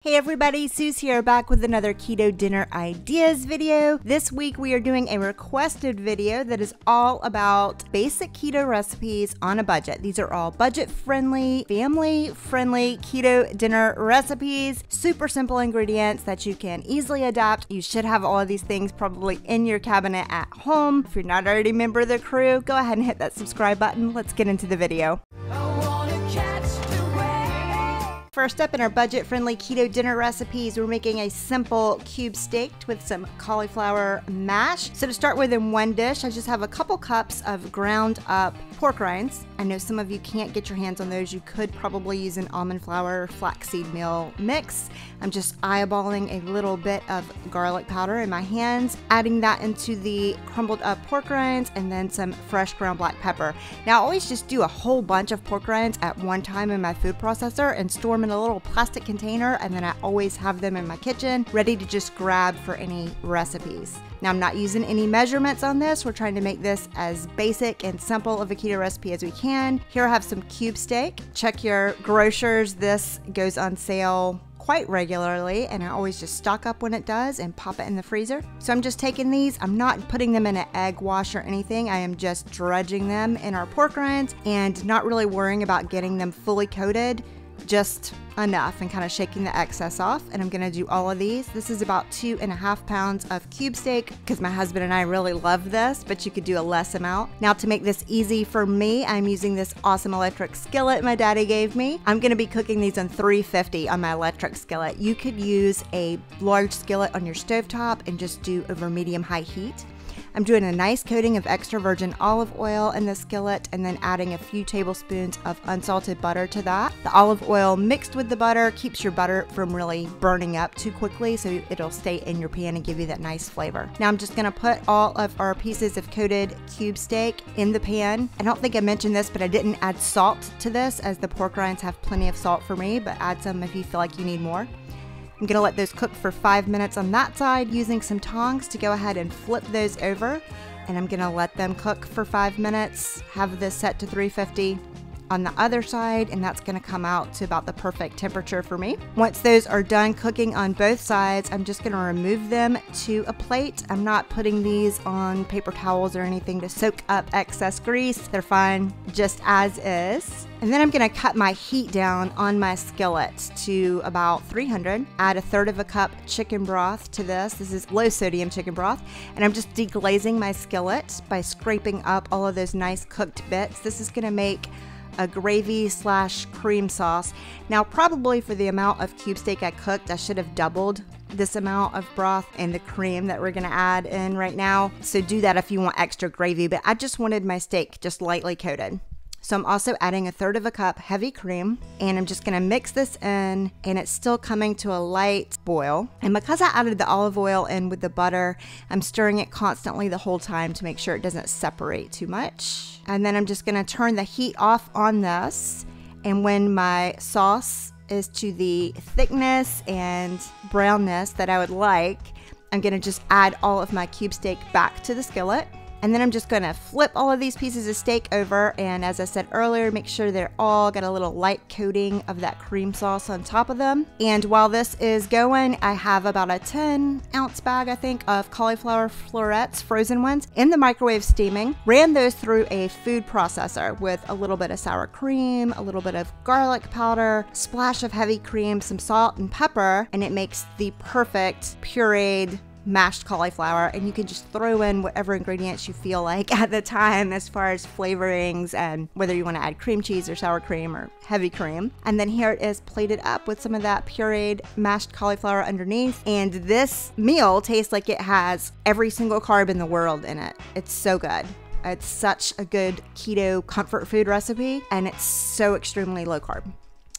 Hey everybody, Suz here, back with another keto dinner ideas video. This week we are doing a requested video that is all about basic keto recipes on a budget. These are all budget-friendly, family-friendly keto dinner recipes. Super simple ingredients that you can easily adapt. You should have all of these things probably in your cabinet at home. If you're not already a member of the crew, go ahead and hit that subscribe button. Let's get into the video. First up in our budget-friendly keto dinner recipes, we're making a simple cube steak with some cauliflower mash. So to start with in one dish, I just have a couple cups of ground up pork rinds. I know some of you can't get your hands on those. You could probably use an almond flour or flaxseed meal mix. I'm just eyeballing a little bit of garlic powder in my hands, adding that into the crumbled up pork rinds and then some fresh ground black pepper. Now I always just do a whole bunch of pork rinds at one time in my food processor and store them in a little plastic container, and then I always have them in my kitchen ready to just grab for any recipes. Now I'm not using any measurements on this. We're trying to make this as basic and simple of a keto recipe as we can. Here I have some cube steak. Check your grocers. This goes on sale quite regularly, and I always just stock up when it does and pop it in the freezer. So I'm just taking these, I'm not putting them in an egg wash or anything. I am just dredging them in our pork rinds and not really worrying about getting them fully coated, just enough, and kind of shaking the excess off. And I'm gonna do all of these. This is about 2.5 pounds of cube steak because my husband and I really love this, but you could do a less amount. Now to make this easy for me, I'm using this awesome electric skillet my daddy gave me. I'm gonna be cooking these on 350 on my electric skillet. You could use a large skillet on your stovetop and just do over medium-high heat. I'm doing a nice coating of extra virgin olive oil in the skillet and then adding a few tablespoons of unsalted butter to that. The olive oil mixed with the butter keeps your butter from really burning up too quickly, so it'll stay in your pan and give you that nice flavor. Now I'm just gonna put all of our pieces of coated cube steak in the pan. I don't think I mentioned this, but I didn't add salt to this as the pork rinds have plenty of salt for me, but add some if you feel like you need more. I'm gonna let those cook for 5 minutes on that side using some tongs to go ahead and flip those over. And I'm gonna let them cook for 5 minutes, have this set to 350 on the other side, and that's gonna come out to about the perfect temperature for me. Once those are done cooking on both sides, I'm just gonna remove them to a plate. I'm not putting these on paper towels or anything to soak up excess grease. They're fine just as is. And then I'm gonna cut my heat down on my skillet to about 300. Add 1/3 cup chicken broth to this. This is low sodium chicken broth. And I'm just deglazing my skillet by scraping up all of those nice cooked bits. This is gonna make a gravy / cream sauce. Now probably for the amount of cube steak I cooked, I should have doubled this amount of broth and the cream that we're gonna add in right now. So do that if you want extra gravy, but I just wanted my steak just lightly coated. So I'm also adding 1/3 cup heavy cream, and I'm just gonna mix this in, and it's still coming to a light boil. And because I added the olive oil in with the butter, I'm stirring it constantly the whole time to make sure it doesn't separate too much. And then I'm just gonna turn the heat off on this, and when my sauce is to the thickness and brownness that I would like, I'm gonna just add all of my cube steak back to the skillet. And then I'm just gonna flip all of these pieces of steak over, and as I said earlier, make sure they're all got a little light coating of that cream sauce on top of them. And while this is going, I have about a 10-ounce bag, I think, of cauliflower florets, frozen ones, in the microwave steaming. Ran those through a food processor with a little bit of sour cream, a little bit of garlic powder, splash of heavy cream, some salt and pepper, and it makes the perfect pureed mashed cauliflower. And you can just throw in whatever ingredients you feel like at the time as far as flavorings, and whether you want to add cream cheese or sour cream or heavy cream. And then here it is plated up with some of that pureed mashed cauliflower underneath. And this meal tastes like it has every single carb in the world in it. It's so good. It's such a good keto comfort food recipe, and it's so extremely low carb.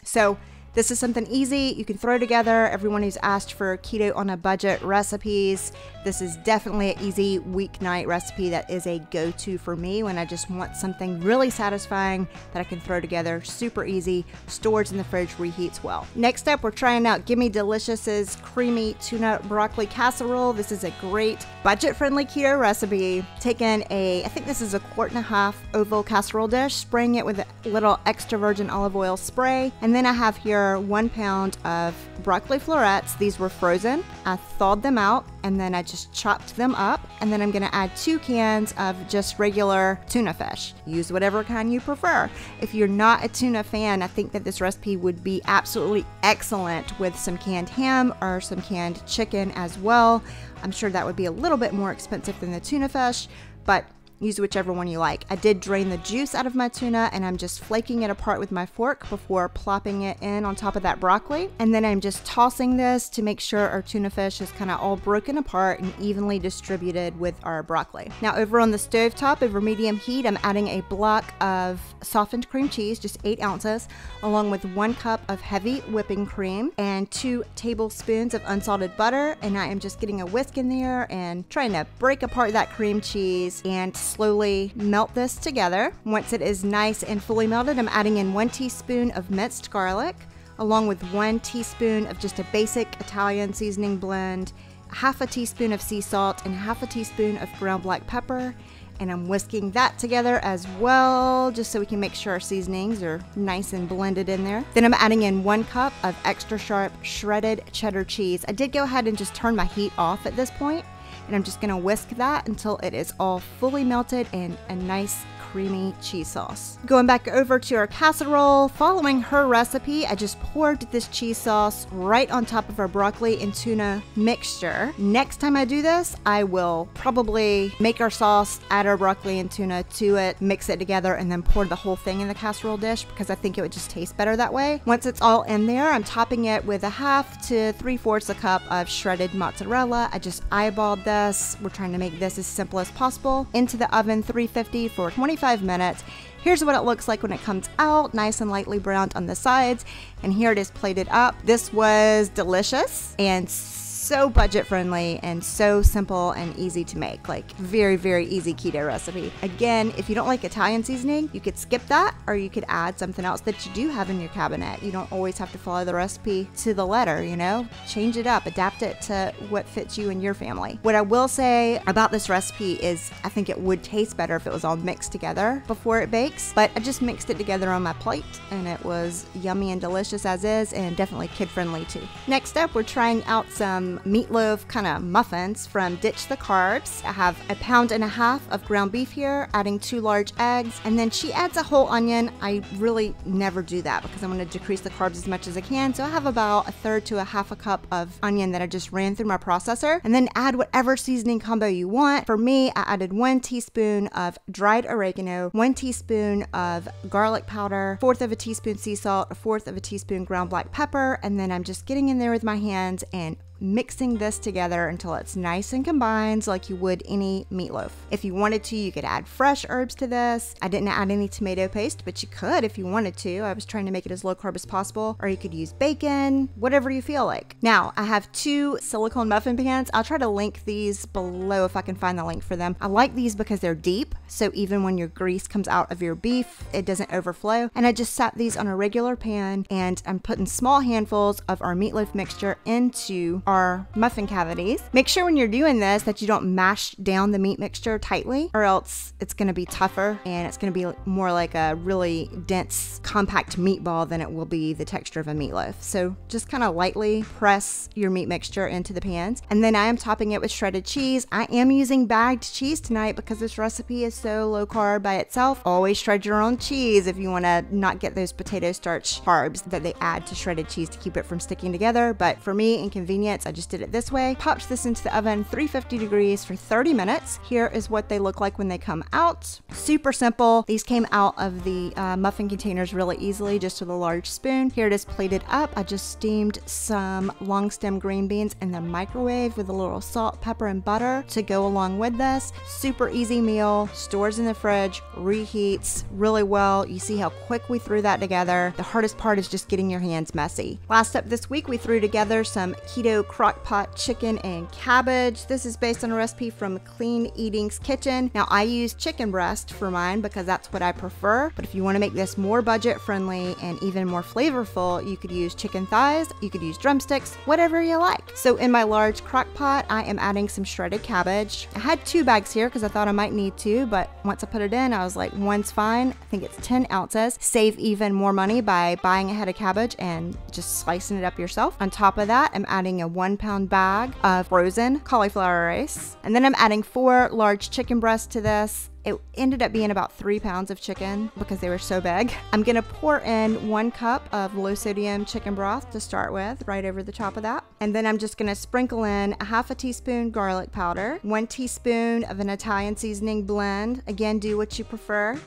So this is something easy you can throw together. Everyone who's asked for keto on a budget recipes, this is definitely an easy weeknight recipe that is a go-to for me when I just want something really satisfying that I can throw together. Super easy, stores in the fridge, reheats well. Next up, we're trying out Gimme Delicious's creamy tuna broccoli casserole. This is a great budget-friendly keto recipe. Taking I think this is a 1.5 quart oval casserole dish, spraying it with a little extra virgin olive oil spray, and then I have here together 1 pound of broccoli florets. These were frozen. I thawed them out and then I just chopped them up. And then I'm gonna add 2 cans of just regular tuna fish. Use whatever kind you prefer. If you're not a tuna fan, I think that this recipe would be absolutely excellent with some canned ham or some canned chicken as well. I'm sure that would be a little bit more expensive than the tuna fish, but use whichever one you like. I did drain the juice out of my tuna and I'm just flaking it apart with my fork before plopping it in on top of that broccoli. And then I'm just tossing this to make sure our tuna fish is kind of all broken apart and evenly distributed with our broccoli. Now over on the stove top over medium heat, I'm adding a block of softened cream cheese, just 8 ounces, along with 1 cup of heavy whipping cream and 2 tablespoons of unsalted butter. And I am just getting a whisk in there and trying to break apart that cream cheese and slowly melt this together. Once it is nice and fully melted, I'm adding in 1 teaspoon of minced garlic, along with 1 teaspoon of just a basic Italian seasoning blend, half a teaspoon of sea salt, and half a teaspoon of ground black pepper. And I'm whisking that together as well, just so we can make sure our seasonings are nice and blended in there. Then I'm adding in 1 cup of extra sharp shredded cheddar cheese. I did go ahead and just turn my heat off at this point, and I'm just gonna whisk that until it is all fully melted and a nice creamy cheese sauce. Going back over to our casserole, following her recipe, I just poured this cheese sauce right on top of our broccoli and tuna mixture. Next time I do this, I will probably make our sauce, add our broccoli and tuna to it, mix it together, and then pour the whole thing in the casserole dish because I think it would just taste better that way. Once it's all in there, I'm topping it with a 1/2 to 3/4 a cup of shredded mozzarella. I just eyeballed this. We're trying to make this as simple as possible. Into the oven, 350 for 25 minutes. Here's what it looks like when it comes out, nice and lightly browned on the sides, and here it is plated up. This was delicious and so budget friendly and so simple and easy to make. Like very, very easy keto recipe. Again, if you don't like Italian seasoning, you could skip that, or you could add something else that you do have in your cabinet. You don't always have to follow the recipe to the letter, you know? Change it up, adapt it to what fits you and your family. What I will say about this recipe is I think it would taste better if it was all mixed together before it bakes, but I just mixed it together on my plate and it was yummy and delicious as is, and definitely kid friendly too. Next up, we're trying out some meatloaf kind of muffins from Ditch the Carbs. I have 1.5 pounds of ground beef here, adding 2 large eggs, and then she adds a whole onion. I really never do that because I'm going to decrease the carbs as much as I can, so I have about 1/3 to 1/2 cup of onion that I just ran through my processor, and then add whatever seasoning combo you want. For me, I added 1 teaspoon of dried oregano, 1 teaspoon of garlic powder, 1/4 of a teaspoon sea salt, 1/4 of a teaspoon ground black pepper, and then I'm just getting in there with my hands and mixing this together until it's nice and combined like you would any meatloaf. If you wanted to, you could add fresh herbs to this. I didn't add any tomato paste, but you could if you wanted to. I was trying to make it as low carb as possible, or you could use bacon, whatever you feel like. Now, I have 2 silicone muffin pans. I'll try to link these below if I can find the link for them. I like these because they're deep, so even when your grease comes out of your beef, it doesn't overflow. And I just sat these on a regular pan, and I'm putting small handfuls of our meatloaf mixture into our muffin cavities. Make sure when you're doing this that you don't mash down the meat mixture tightly, or else it's going to be tougher and it's going to be more like a really dense, compact meatball than it will be the texture of a meatloaf. So just kind of lightly press your meat mixture into the pans, and then I am topping it with shredded cheese. I am using bagged cheese tonight because this recipe is so low carb by itself. Always shred your own cheese if you want to not get those potato starch carbs that they add to shredded cheese to keep it from sticking together. But for me, in convenience, I just did it this way. Popped this into the oven, 350 degrees for 30 minutes. Here is what they look like when they come out. Super simple. These came out of the muffin containers really easily, just with a large spoon. Here it is plated up. I just steamed some long stem green beans in the microwave with a little salt, pepper, and butter to go along with this. Super easy meal, stores in the fridge, reheats really well. You see how quick we threw that together. The hardest part is just getting your hands messy. Last up this week, we threw together some keto Crockpot chicken and cabbage. This is based on a recipe from Clean Eating's Kitchen. Now I use chicken breast for mine because that's what I prefer, but if you want to make this more budget friendly and even more flavorful, you could use chicken thighs, you could use drumsticks, whatever you like. So in my large crock pot, I am adding some shredded cabbage. I had 2 bags here because I thought I might need 2, but once I put it in, I was like, one's fine. I think it's 10 ounces. Save even more money by buying a head of cabbage and just slicing it up yourself. On top of that, I'm adding a 1-pound bag of frozen cauliflower rice. And then I'm adding 4 large chicken breasts to this. It ended up being about 3 pounds of chicken because they were so big. I'm gonna pour in 1 cup of low sodium chicken broth to start with, right over the top of that. And then I'm just gonna sprinkle in a 1/2 teaspoon garlic powder, 1 teaspoon of an Italian seasoning blend. Again, do what you prefer.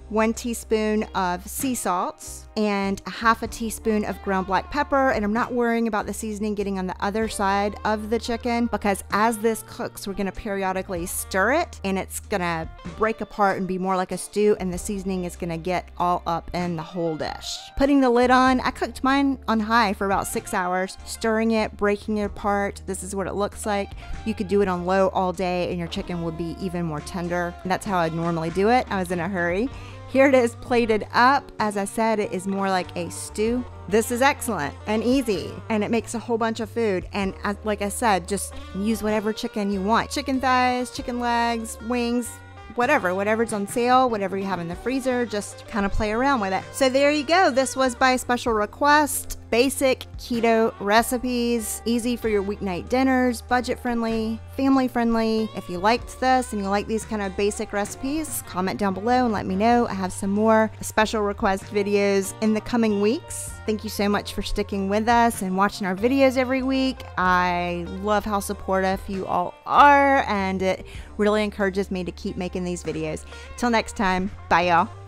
1 teaspoon of sea salts and a 1/2 teaspoon of ground black pepper. And I'm not worrying about the seasoning getting on the other side of the chicken because as this cooks, we're gonna periodically stir it and it's gonna break apart and be more like a stew, and the seasoning is gonna get all up in the whole dish. Putting the lid on, I cooked mine on high for about 6 hours, stirring it, breaking it apart. This is what it looks like. You could do it on low all day and your chicken would be even more tender. And that's how I'd normally do it. I was in a hurry. Here it is plated up. As I said, it is more like a stew. This is excellent and easy, and it makes a whole bunch of food. And like I said, just use whatever chicken you want. Chicken thighs, chicken legs, wings, whatever's on sale, whatever you have in the freezer, just kind of play around with it. So there you go. This was by special request. Basic keto recipes, easy for your weeknight dinners, budget friendly, family friendly. If you liked this and you like these kind of basic recipes, comment down below and let me know. I have some more special request videos in the coming weeks. Thank you so much for sticking with us and watching our videos every week. I love how supportive you all are, and it really encourages me to keep making these videos. Till next time, bye y'all.